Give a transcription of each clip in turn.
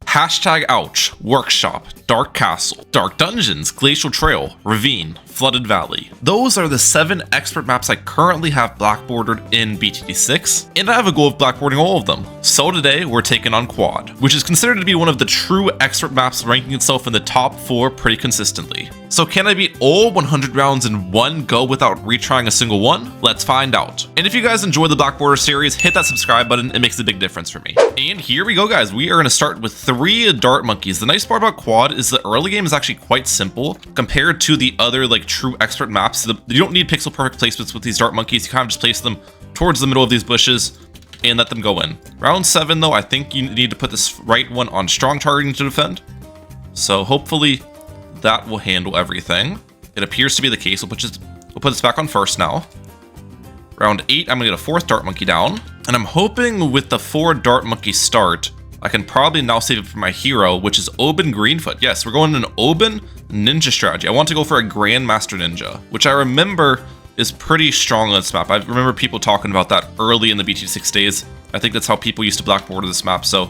Hashtag ouch, workshop, dark castle, dark dungeons, glacial trail, ravine, flooded valley. Those are the 7 expert maps I currently have blackboarded in BTD6, and I have a goal of blackboarding all of them. So today we're taking on Quad, which is considered to be one of the true expert maps, ranking itself in the top 4 pretty consistently. So can I beat all 100 rounds in one go without retrying a single one? Let's find out. And if you guys enjoy the Blackboarder series, hit that subscribe button, it makes a big difference for me. And here we go guys, we are going to start with 3 dart monkeys. The nice part about Quad is the early game is actually quite simple compared to the other like true expert maps. You don't need pixel perfect placements with these dart monkeys, you kind of just place them towards the middle of these bushes and let them go in. Round 7 though, I think you need to put this right one on strong targeting to defend. So hopefully that will handle everything. It appears to be the case. We'll put this back on first now. Round 8, I'm gonna get a 4th dart monkey down. And I'm hoping with the 4 dart monkey start, I can probably now save it for my hero, which is Oben Greenfoot. Yes, we're going an Oben ninja strategy. I want to go for a Grandmaster ninja, which I remember is pretty strong on this map. I remember people talking about that early in the BT6 days. I think that's how people used to blackboard this map, so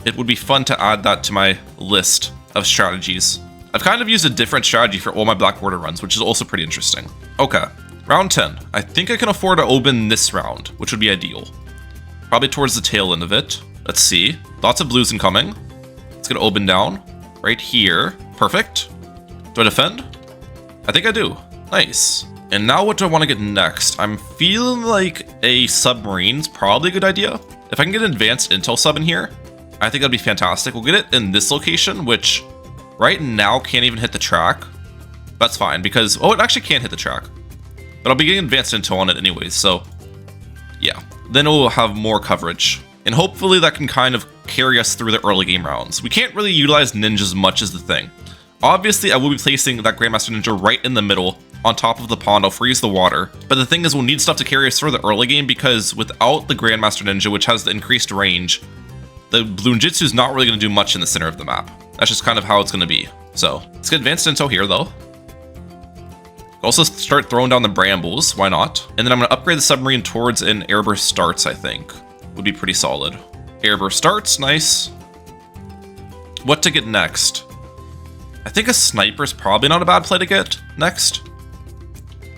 it would be fun to add that to my list of strategies. I've kind of used a different strategy for all my blackboarder runs, which is also pretty interesting. Okay, round 10. I think I can afford to open this round, which would be ideal. Probably towards the tail end of it. Let's see. Lots of blues incoming. Let's get Oben down. Right here. Perfect. Do I defend? I think I do. Nice. And now what do I want to get next? I'm feeling like a submarine's probably a good idea. If I can get an advanced intel sub in here, I think that'd be fantastic. We'll get it in this location, which right now can't even hit the track. That's fine because, oh, it actually can hit the track. But I'll be getting advanced intel on it anyways, so yeah. Then we'll have more coverage. And hopefully that can kind of carry us through the early game rounds. We can't really utilize ninjas much as the thing. Obviously, I will be placing that Grandmaster ninja right in the middle on top of the pond. I'll freeze the water. But the thing is, we'll need stuff to carry us through the early game because without the Grandmaster ninja, which has the increased range, the Bloonjitsu is not really going to do much in the center of the map. That's just kind of how it's going to be. So let's get advanced intel here though. Also start throwing down the brambles, why not? And then I'm going to upgrade the submarine towards an airburst starts, I think. Would be pretty solid. Airburst starts, nice. What to get next? I think a sniper's probably not a bad play to get next.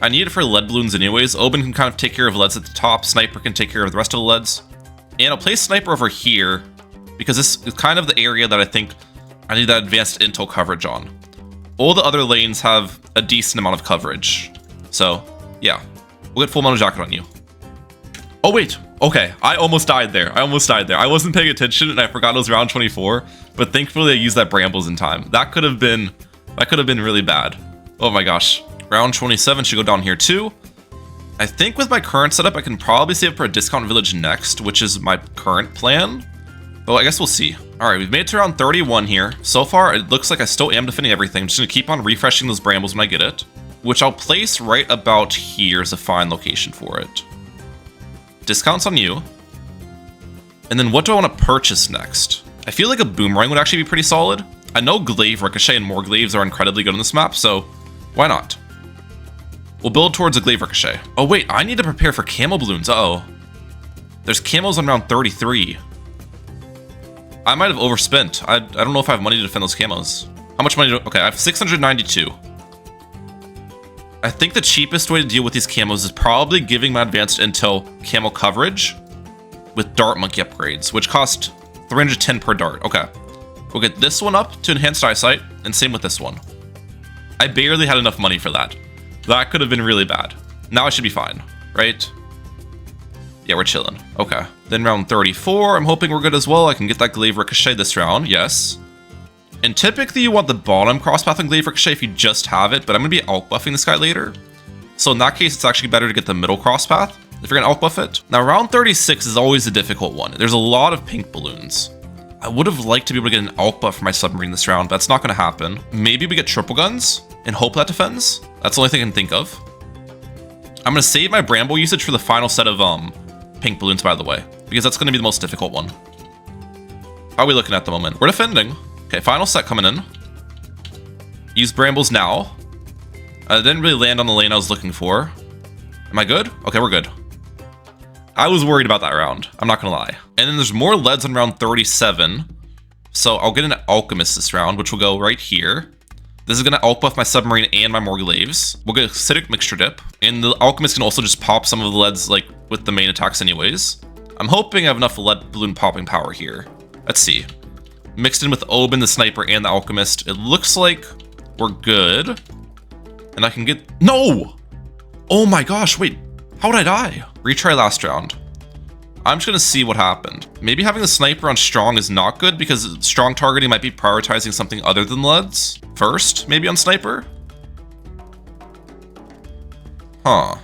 I need it for lead balloons anyways. Oben can kind of take care of leads at the top. Sniper can take care of the rest of the leads. And I'll place sniper over here because this is kind of the area that I think I need that advanced intel coverage on. All the other lanes have a decent amount of coverage. So yeah, we'll get full metal jacket on you. Oh wait, okay, I almost died there. I wasn't paying attention and I forgot it was round 24, but thankfully I used that brambles in time. That could have been really bad. Oh my gosh. Round 27 should go down here too. I think with my current setup, I can probably save for a discount village next, which is my current plan. Well, I guess we'll see. All right, we've made it to round 31 here. So far, it looks like I still am defending everything. I'm just gonna keep on refreshing those brambles when I get it, which I'll place right about here as a fine location for it. Discounts on you. And then what do I want to purchase next? I feel like a boomerang would actually be pretty solid. I know glaive ricochet and more glaives are incredibly good on this map, so why not? We'll build towards a glaive ricochet. Oh wait, I need to prepare for camo balloons. Uh-oh. There's camos on round 33. I might have overspent. I don't know if I have money to defend those camos. How much money do okay, I have 692. I think the cheapest way to deal with these camos is probably giving my advanced intel camo coverage with dart monkey upgrades, which cost 310 per dart. Okay, we'll get this one up to enhanced eyesight, and same with this one. I barely had enough money for that. That could have been really bad. Now I should be fine, right? Yeah, we're chilling. Okay, then round 34, I'm hoping we're good as well. I can get that glaive ricochet this round, yes. And typically you want the bottom crosspath and glaive ricochet if you just have it, but I'm going to be alt buffing this guy later. So in that case, it's actually better to get the middle crosspath if you're going to alt buff it. Now round 36 is always a difficult one. There's a lot of pink balloons. I would have liked to be able to get an alt buff for my submarine this round, but that's not going to happen. Maybe we get triple guns and hope that defends. That's the only thing I can think of. I'm going to save my bramble usage for the final set of pink balloons, by the way, because that's going to be the most difficult one. How are we looking at the moment? We're defending. Okay, final set coming in. Use brambles now. I didn't really land on the lane I was looking for. Am I good? Okay, we're good. I was worried about that round. I'm not gonna lie. And then there's more leads on round 37. So I'll get an Alchemist this round, which will go right here. This is going to Alch buff my Submarine and my Morglaives. We'll get Acidic Mixture Dip. And the Alchemist can also just pop some of the leads like with the main attacks anyways. I'm hoping I have enough lead balloon popping power here. Let's see. Mixed in with Oben, the Sniper, and the Alchemist. It looks like we're good. And I can get... No! Oh my gosh, wait. How would I die? Retry last round. I'm just going to see what happened. Maybe having the Sniper on Strong is not good because Strong targeting might be prioritizing something other than leads first, maybe on Sniper? Huh.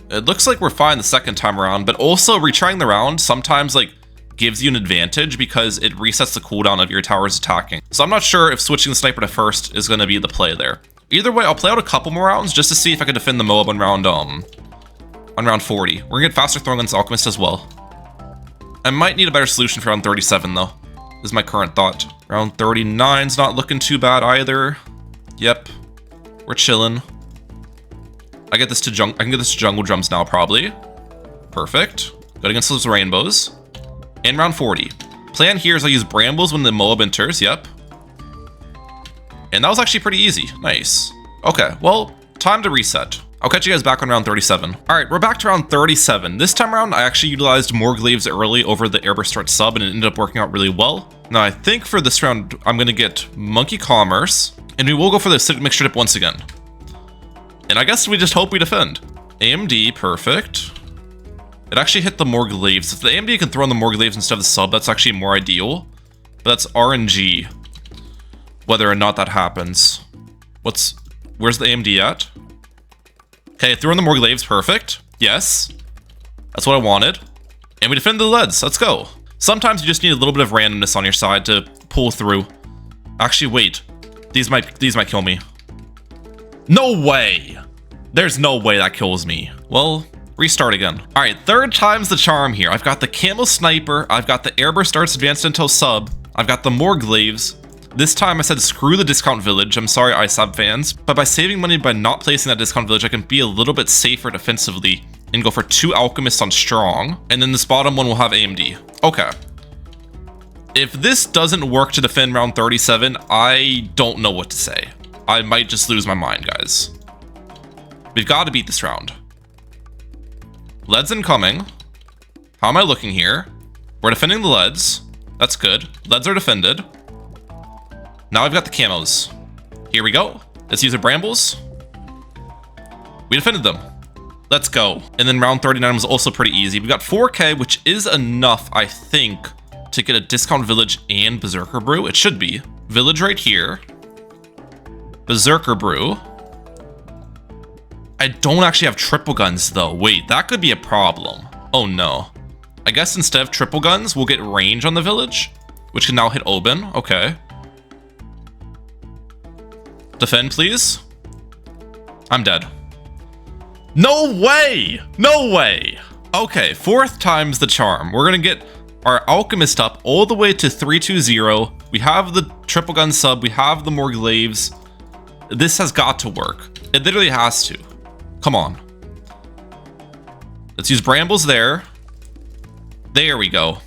It looks like we're fine the second time around, but also retrying the round sometimes like gives you an advantage because it resets the cooldown of your towers attacking. So I'm not sure if switching the Sniper to first is going to be the play there. Either way, I'll play out a couple more rounds just to see if I can defend the Moab on round 40. We're gonna get faster throwing on this Alchemist as well. I might need a better solution for round 37 though. This is my current thought. Round 39's not looking too bad either. Yep, we're chilling. I can get this to Jungle Drums now probably. Perfect. Good against those Rainbows. And round 40. Plan here is I use Brambles when the Moab enters. Yep. And that was actually pretty easy. Nice. Okay, well, time to reset. I'll catch you guys back on round 37. All right, we're back to round 37. This time around, I actually utilized Morglaives early over the Airburst Start sub, and it ended up working out really well. Now, I think for this round, I'm gonna get Monkey Commerce, and we will go for the Acidic Mixture Dip once again. And I guess we just hope we defend. AMD, perfect. It actually hit the Morglaives. If the AMD can throw in the Morglaives instead of the sub, that's actually more ideal. But that's RNG, whether or not that happens. Where's the AMD at? Okay, threw in the Morglaives, perfect. Yes. That's what I wanted. And we defend the leads, let's go. Sometimes you just need a little bit of randomness on your side to pull through. Actually, wait. These might kill me. No way! There's no way that kills me. Well, restart again. All right, third time's the charm here. I've got the Camel Sniper, I've got the Airburst Starts Advanced Intel Sub, I've got the Morglaives. This time I said screw the Discount Village, I'm sorry ISAB fans, but by saving money by not placing that Discount Village, I can be a little bit safer defensively and go for 2 Alchemists on Strong, and then this bottom one will have AMD. Okay. If this doesn't work to defend round 37, I don't know what to say. I might just lose my mind, guys. We've got to beat this round. Leads incoming. How am I looking here? We're defending the leads. That's good. Leads are defended. Now I've got the camos. Here we go. Let's use the Brambles. We defended them. Let's go. And then round 39 was also pretty easy. We got 4K, which is enough, I think, to get a Discount Village and Berserker Brew. It should be. Village right here. Berserker Brew. I don't actually have triple guns, though. Wait, that could be a problem. Oh, no. I guess instead of triple guns, we'll get range on the village, which can now hit Oben. Okay. Defend, please. I'm dead. No way! No way! Okay, 4th time's the charm. We're gonna get our Alchemist up all the way to 320. We have the triple gun sub. We have the Morglaives. This has got to work. It literally has to. Come on. Let's use Brambles there. There we go.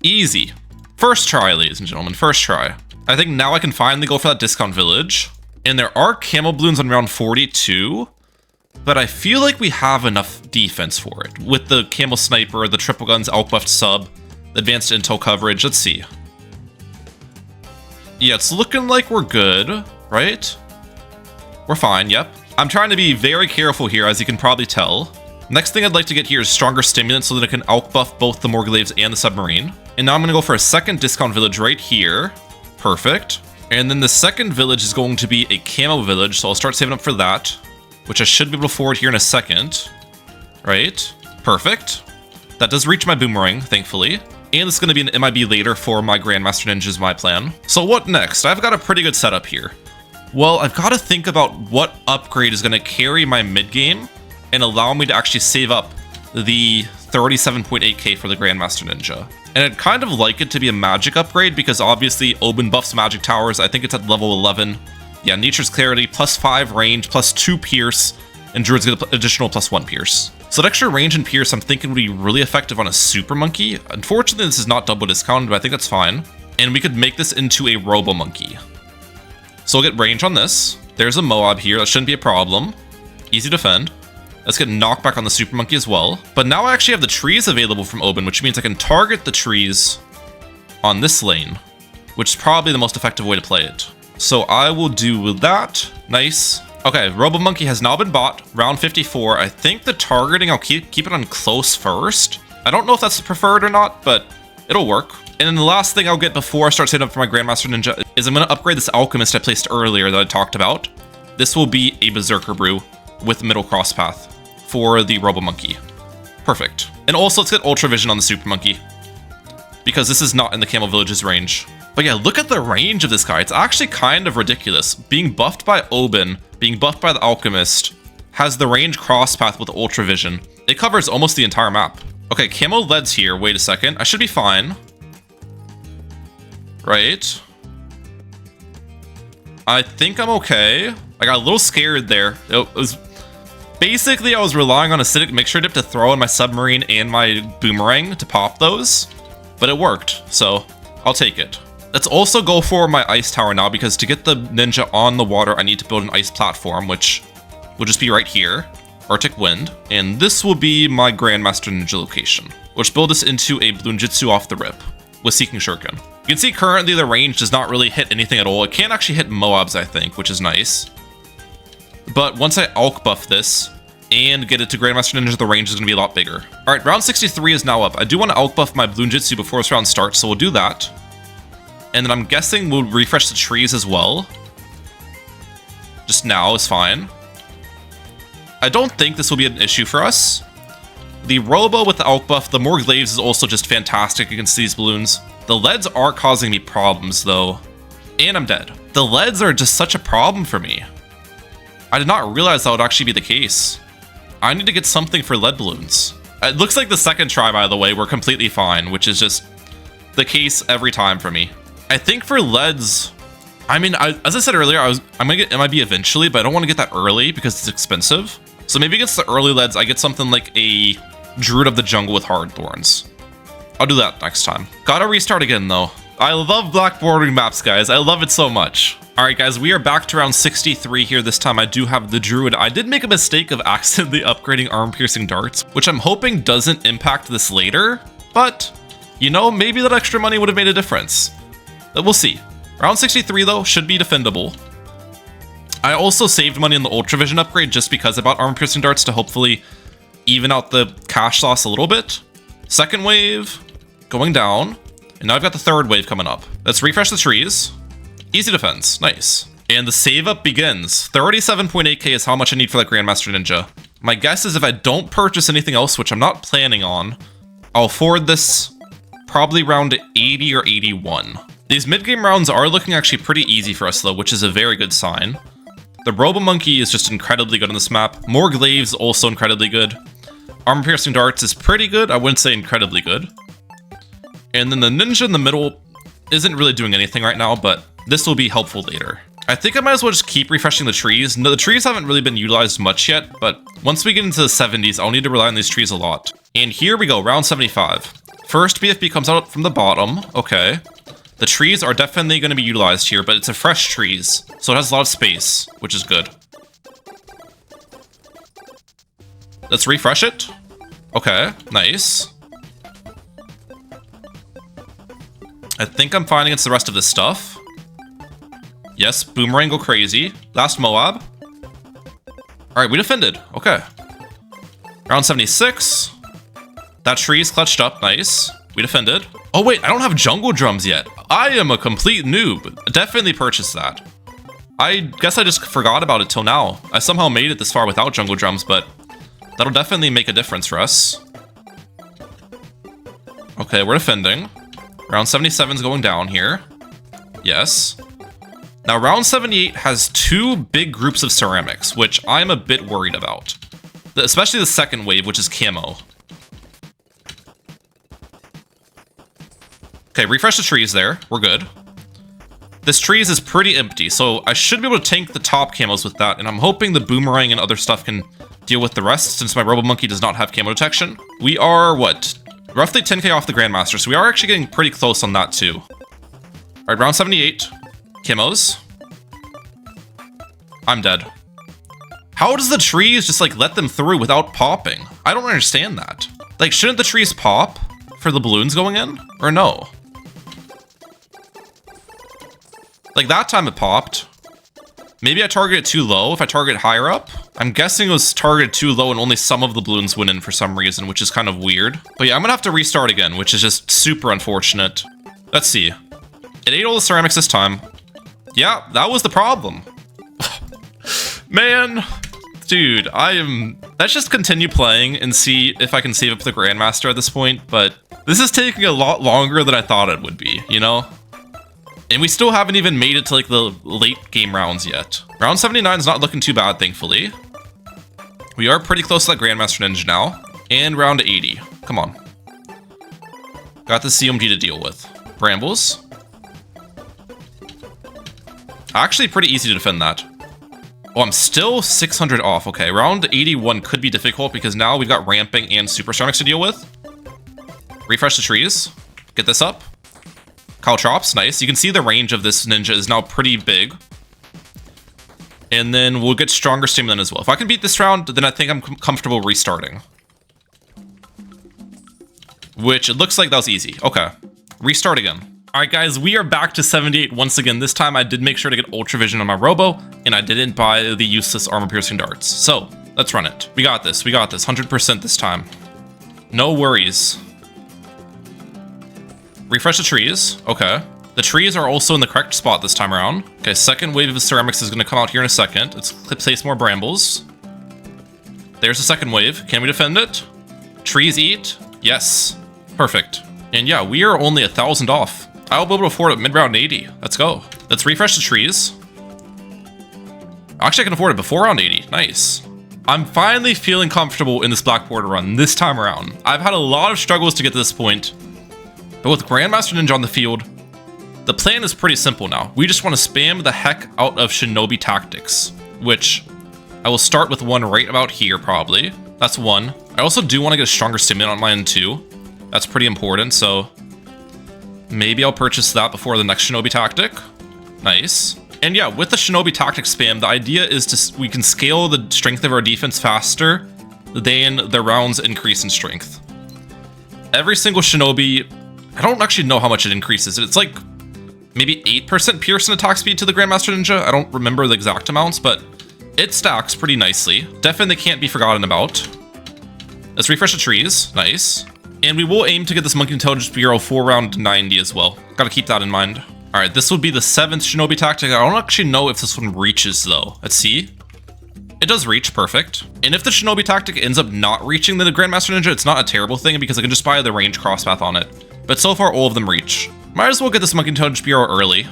Easy. First try, ladies and gentlemen. First try. I think now I can finally go for that Discount Village. And there are Camel Bloons on round 42. But I feel like we have enough defense for it. With the Camel Sniper, the triple guns, Alch buffed sub, the advanced intel coverage. Let's see. Yeah, it's looking like we're good, right? We're fine, yep. I'm trying to be very careful here, as you can probably tell. Next thing I'd like to get here is Stronger Stimulant so that I can Alch buff both the Morglaives and the Submarine. And now I'm gonna go for a second Discount Village right here. Perfect. And then the second village is going to be a Camo Village, so I'll start saving up for that, which I should be able to forward here in a second. Right? Perfect. That does reach my Boomerang, thankfully. And it's going to be an MIB later for my Grandmaster Ninja is my plan. So what next? I've got a pretty good setup here. Well, I've got to think about what upgrade is going to carry my mid-game and allow me to actually save up the 37.8k for the Grandmaster Ninja. And I'd kind of like it to be a magic upgrade because obviously Oben buffs magic towers. I think it's at level 11. Yeah, Nature's Clarity, +5 range, +2 pierce, and Druids get an additional +1 pierce. So that extra range and pierce I'm thinking would be really effective on a super monkey. Unfortunately, this is not double discounted, but I think that's fine. And we could make this into a robo monkey. So we'll get range on this. There's a Moab here, that shouldn't be a problem. Easy to defend. Let's get knockback on the super monkey as well. But now I actually have the trees available from Oben, which means I can target the trees on this lane, which is probably the most effective way to play it. So I will do that. Nice. Okay, Robo Monkey has now been bought. Round 54. I think the targeting, I'll keep it on close first. I don't know if that's preferred or not, but it'll work. And then the last thing I'll get before I start setting up for my Grandmaster Ninja is I'm going to upgrade this Alchemist I placed earlier that I talked about. This will be a Berserker Brew with middle cross path for the Robo Monkey. Perfect. And also let's get Ultra Vision on the Super Monkey, because this is not in the Camel Village's range. But yeah, look at the range of this guy. It's actually kind of ridiculous. Being buffed by Oben, being buffed by the Alchemist, has the range cross path with Ultra Vision. It covers almost the entire map. Okay, Camo Lead's here. Wait a second. I should be fine. Right. I think I'm okay. I got a little scared there. It was... Basically, I was relying on Acidic Mixture Dip to throw in my Submarine and my Boomerang to pop those. But it worked, so I'll take it. Let's also go for my Ice Tower now, because to get the Ninja on the water, I need to build an Ice Platform, which will just be right here. Arctic Wind. And this will be my Grandmaster Ninja location, which build us into a Bloonjitsu off the rip with Seeking Shuriken. You can see currently the range does not really hit anything at all. It can't actually hit Moabs, I think, which is nice. But once I Alch buff this and get it to Grandmaster Ninja, the range is going to be a lot bigger. Alright, round 63 is now up. I do want to Alch buff my Bloonjitsu before this round starts, so we'll do that. And then I'm guessing we'll refresh the trees as well. Just now is fine. I don't think this will be an issue for us. The Robo with the Alch buff, the more glaives is also just fantastic against these balloons. The leads are causing me problems though. And I'm dead. The leads are just such a problem for me. I did not realize that would actually be the case. I need to get something for lead balloons. It looks like the second try, by the way, we're completely fine, which is just the case every time for me. I think for leads, I mean, as I said earlier, I'm gonna get MIB eventually, but I don't want to get that early because it's expensive. So maybe against the early leads, I get something like a Druid of the Jungle with Hard Thorns. I'll do that next time. Gotta restart again though. I love black bordering maps, guys. I love it so much. Alright guys, we are back to round 63 here. This time I do have the Druid. I did make a mistake of accidentally upgrading arm-piercing darts, which I'm hoping doesn't impact this later, but, you know, maybe that extra money would have made a difference. But we'll see. Round 63 though, should be defendable. I also saved money on the Ultra Vision upgrade just because I bought arm-piercing darts to hopefully even out the cash loss a little bit. Second wave, going down, and now I've got the third wave coming up. Let's refresh the trees. Easy defense, nice. And the save up begins. 37.8k is how much I need for that Grandmaster Ninja. My guess is if I don't purchase anything else, which I'm not planning on, I'll forward this probably round 80 or 81. These mid-game rounds are looking actually pretty easy for us though, which is a very good sign. The Robo Monkey is just incredibly good on this map. More glaives also incredibly good. Armor piercing darts is pretty good. I wouldn't say incredibly good. And then the Ninja in the middle isn't really doing anything right now, but this will be helpful later. I think I might as well just keep refreshing the trees. No, the trees haven't really been utilized much yet, but once we get into the 70s, I'll need to rely on these trees a lot. And here we go, round 75. First BFB comes out from the bottom. Okay. The trees are definitely going to be utilized here, but it's a fresh trees, so it has a lot of space, which is good. Let's refresh it. Okay, nice. I think I'm fine against the rest of this stuff. Yes, Boomerang go crazy. Last Moab. Alright, we defended. Okay. Round 76. That tree is clutched up. Nice. We defended. Oh wait, I don't have jungle drums yet. I am a complete noob. Definitely purchase that. I guess I just forgot about it till now. I somehow made it this far without jungle drums, but that'll definitely make a difference for us. Okay, we're defending. Round 77 is going down here. Yes. Now, round 78 has two big groups of ceramics, which I'm a bit worried about. Especially the second wave, which is camo. Okay, refresh the trees there. We're good. This trees is pretty empty, so I should be able to tank the top camos with that, and I'm hoping the Boomerang and other stuff can deal with the rest since my Robo Monkey does not have camo detection. We are, what? Roughly 10k off the Grandmaster, so we are actually getting pretty close on that too. Alright, round 78. Camos. I'm dead. How does the trees just like let them through without popping? I don't understand that. Like, shouldn't the trees pop for the balloons going in? Or no? Like, that time it popped. Maybe I targeted too low if I target higher up. I'm guessing it was targeted too low and only some of the balloons went in for some reason, which is kind of weird. But yeah, I'm gonna have to restart again, which is just super unfortunate. Let's see. It ate all the ceramics this time. Yeah, that was the problem. Man, dude, let's just continue playing and see if I can save up the Grandmaster at this point, but this is taking a lot longer than I thought it would be, you know? And we still haven't even made it to like the late game rounds yet. Round 79 is not looking too bad, thankfully. We are pretty close to that Grandmaster Ninja now. And round 80. Come on. Got the CMG to deal with. Brambles. Actually, pretty easy to defend that. Oh, I'm still 600 off. Okay, round 81 could be difficult because now we've got ramping and supersonics to deal with. Refresh the trees. Get this up. Caltrops, nice. You can see the range of this ninja is now pretty big. And then we'll get stronger stimulant as well. If I can beat this round, then I think I'm comfortable restarting. Which, it looks like that was easy. Okay, restart again. Alright guys, we are back to 78 once again. This time I did make sure to get Ultra Vision on my Robo, and I didn't buy the useless armor-piercing darts. So, let's run it. We got this, 100% this time. No worries. Refresh the trees. Okay. The trees are also in the correct spot this time around. Okay, second wave of ceramics is going to come out here in a second. Let's place more brambles. There's the second wave. Can we defend it? Trees eat? Yes. Perfect. And yeah, we are only 1,000 off. I'll be able to afford it mid-round 80. Let's go. Let's refresh the trees. Actually, I can afford it before round 80. Nice. I'm finally feeling comfortable in this black border run this time around. I've had a lot of struggles to get to this point. But with Grandmaster Ninja on the field, the plan is pretty simple now. We just want to spam the heck out of Shinobi tactics, which I will start with one right about here, probably. That's one. I also do want to get a stronger stimulant on my end, too. That's pretty important, so maybe I'll purchase that before the next Shinobi tactic. Nice. And yeah, with the Shinobi tactic spam, the idea is we can scale the strength of our defense faster than the rounds increase in strength. Every single Shinobi, I don't actually know how much it increases. It's like maybe 8% pierce and attack speed to the Grandmaster Ninja. I don't remember the exact amounts, but it stacks pretty nicely. Definitely can't be forgotten about. Let's refresh the trees. Nice. And we will aim to get this Monkey Intelligence Bureau for round 90 as well. Gotta keep that in mind. Alright, this will be the 7th Shinobi tactic. I don't actually know if this one reaches though. Let's see. It does reach, perfect. And if the Shinobi tactic ends up not reaching the Grandmaster Ninja, it's not a terrible thing because I can just buy the range crosspath on it. But so far, all of them reach. Might as well get this Monkey Intelligence Bureau early.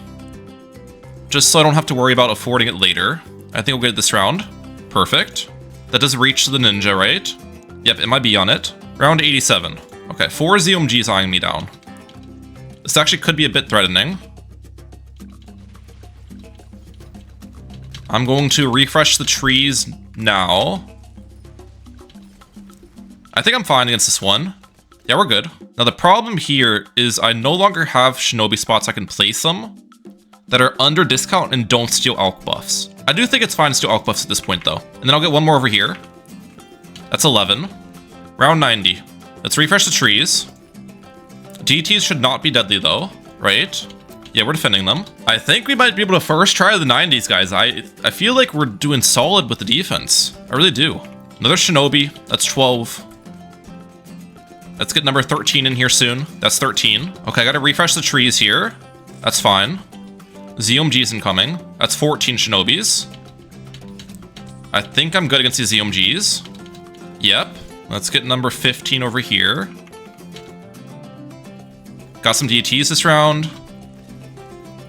Just so I don't have to worry about affording it later. I think we'll get it this round. Perfect. That does reach the ninja, right? Yep, it might be on it. Round 87. Okay, 4 ZOMGs eyeing me down. This actually could be a bit threatening. I'm going to refresh the trees now. I think I'm fine against this one. Yeah, we're good. Now the problem here is I no longer have Shinobi spots I can place them that are under discount and don't steal alch buffs. I do think it's fine to steal alch buffs at this point though. And then I'll get one more over here. That's 11. Round 90. Let's refresh the trees. DTs should not be deadly though, right? Yeah, we're defending them. I think we might be able to first try the 90s, guys. I feel like we're doing solid with the defense. I really do. Another Shinobi. That's 12. Let's get number 13 in here soon. That's 13. Okay, I gotta refresh the trees here. That's fine. ZOMG's incoming. That's 14 Shinobis. I think I'm good against these ZOMGs. Yep. Let's get number 15 over here. Got some DTs this round.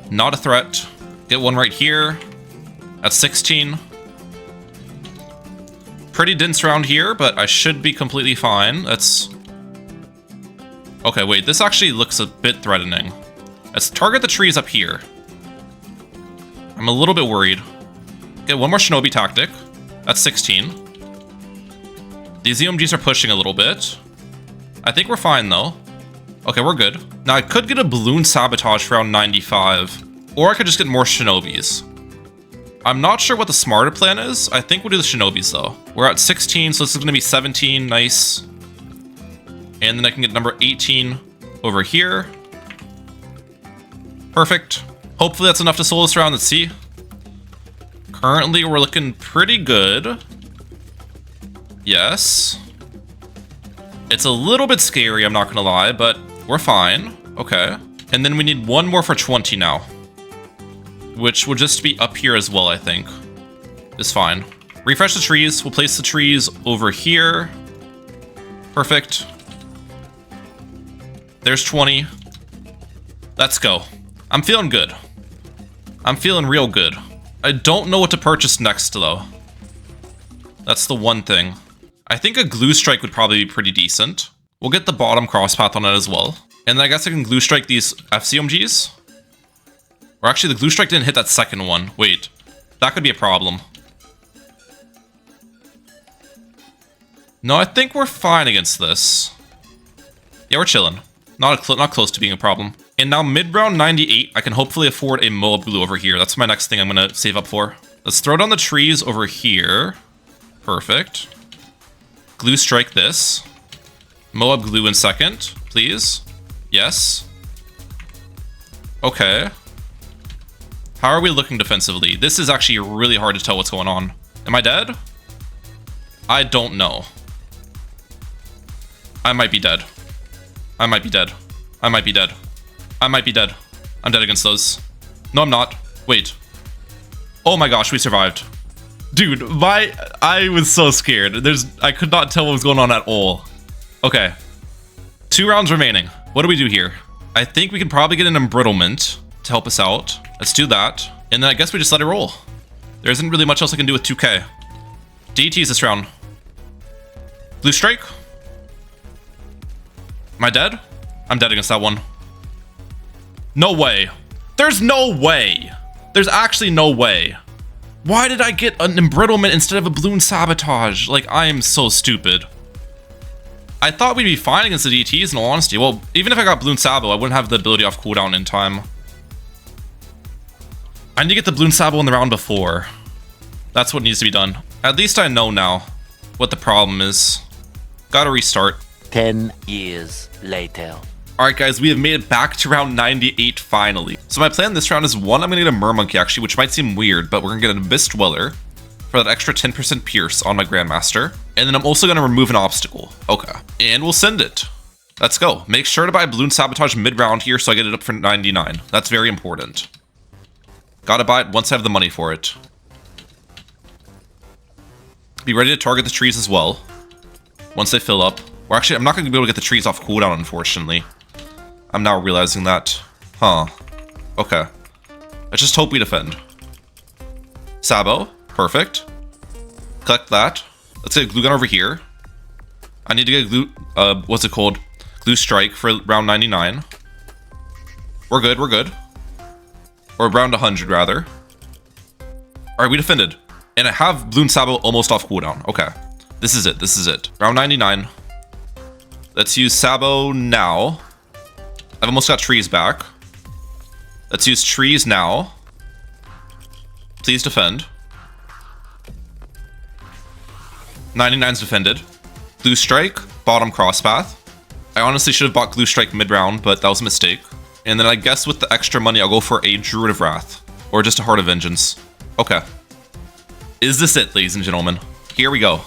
Not a threat. Get one right here. That's 16. Pretty dense round here, but I should be completely fine. That's... Okay, wait, this actually looks a bit threatening. Let's target the trees up here. I'm a little bit worried. Get one more Shinobi tactic. That's 16. These EMGs are pushing a little bit. I think we're fine though. Okay, we're good. Now I could get a balloon sabotage for around 95. Or I could just get more Shinobis. I'm not sure what the smarter plan is. I think we'll do the Shinobis though. We're at 16, so this is gonna be 17, nice. And then I can get number 18 over here. Perfect. Hopefully that's enough to solo this round. Let's see. Currently, we're looking pretty good. Yes. It's a little bit scary, I'm not gonna lie, but we're fine. Okay. And then we need one more for 20 now. Which will just be up here as well, I think. It's fine. Refresh the trees. We'll place the trees over here. Perfect. There's 20. Let's go. I'm feeling good. I'm feeling real good. I don't know what to purchase next, though. That's the one thing. I think a glue strike would probably be pretty decent. We'll get the bottom crosspath on it as well. And then I guess I can glue strike these FCMGs. Or actually, the glue strike didn't hit that second one. Wait, that could be a problem. No, I think we're fine against this. Yeah, we're chilling. Not close to being a problem. And now mid-round 98, I can hopefully afford a Moab glue over here. That's my next thing I'm going to save up for. Let's throw down the trees over here. Perfect. Glue strike this. Moab glue in second, please. Yes. Okay. How are we looking defensively? This is actually really hard to tell what's going on. Am I dead? I don't know. I might be dead. I might be dead. I might be dead. I might be dead. I'm dead against those. No, I'm not. Wait. Oh my gosh, we survived. Dude, I was so scared. I could not tell what was going on at all. Okay. 2 rounds remaining. What do we do here? I think we can probably get an embrittlement to help us out. Let's do that. And then I guess we just let it roll. There isn't really much else I can do with 2K. DTs this round. Blue strike. Am I dead? I'm dead against that one. No way. There's no way. There's actually no way. Why did I get an embrittlement instead of a balloon sabotage? Like, I am so stupid. I thought we'd be fine against the DTs in all honesty. Well, even if I got balloon sabo, I wouldn't have the ability off cooldown in time. I need to get the balloon sabo in the round before. That's what needs to be done. At least I know now what the problem is. Gotta restart. 10 years later. Alright guys, we have made it back to round 98 finally. So my plan this round is one, I'm gonna get a Mermonkey actually, which might seem weird, but we're gonna get an Abyss Dweller for that extra 10% Pierce on my Grandmaster. And then I'm also gonna remove an obstacle. Okay. And we'll send it. Let's go. Make sure to buy Balloon Sabotage mid-round here so I get it up for 99. That's very important. Gotta buy it once I have the money for it. Be ready to target the trees as well. Once they fill up. Or actually, I'm not gonna be able to get the trees off cooldown, unfortunately. I'm now realizing that. Huh. Okay. Let's just hope we defend. Sabo. Perfect. Collect that. Let's get a glue gun over here. I need to get a glue... what's it called? Glue strike for round 99. We're good, we're good. Or round 100, rather. Alright, we defended. And I have Bloon Sabo almost off cooldown. Okay. This is it, this is it. Round 99. Let's use Sabo now. I've almost got trees back. Let's use trees now. Please defend. 99's defended. Glue strike, bottom crosspath. I honestly should have bought glue strike mid-round, but that was a mistake. And then I guess with the extra money, I'll go for a Druid of Wrath. Or just a Heart of Vengeance. Okay. Is this it, ladies and gentlemen? Here we go.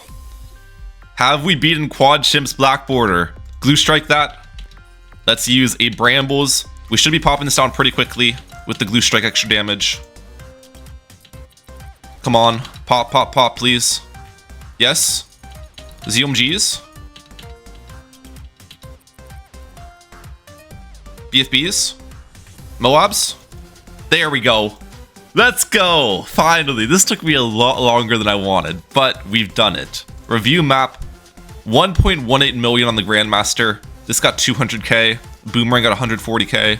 Have we beaten Quad CHIMPS Black Border? Glue strike that. Let's use a Brambles. We should be popping this down pretty quickly with the glue strike extra damage. Come on. Pop, pop, pop, please. Yes. ZMGs. BFBs. Moabs. There we go. Let's go. Finally. This took me a lot longer than I wanted, but we've done it. Review map. 1.18 million on the Grandmaster. This got 200k. Boomerang got 140k.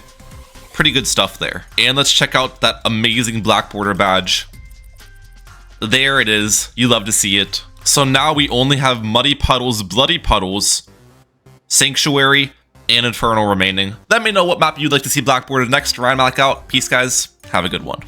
Pretty good stuff there. And let's check out that amazing Black Border badge. There it is. You love to see it. So now we only have Muddy Puddles, Bloody Puddles, Sanctuary, and Infernal remaining. Let me know what map you'd like to see blackboarded next. Ryan Malik out. Peace, guys. Have a good one.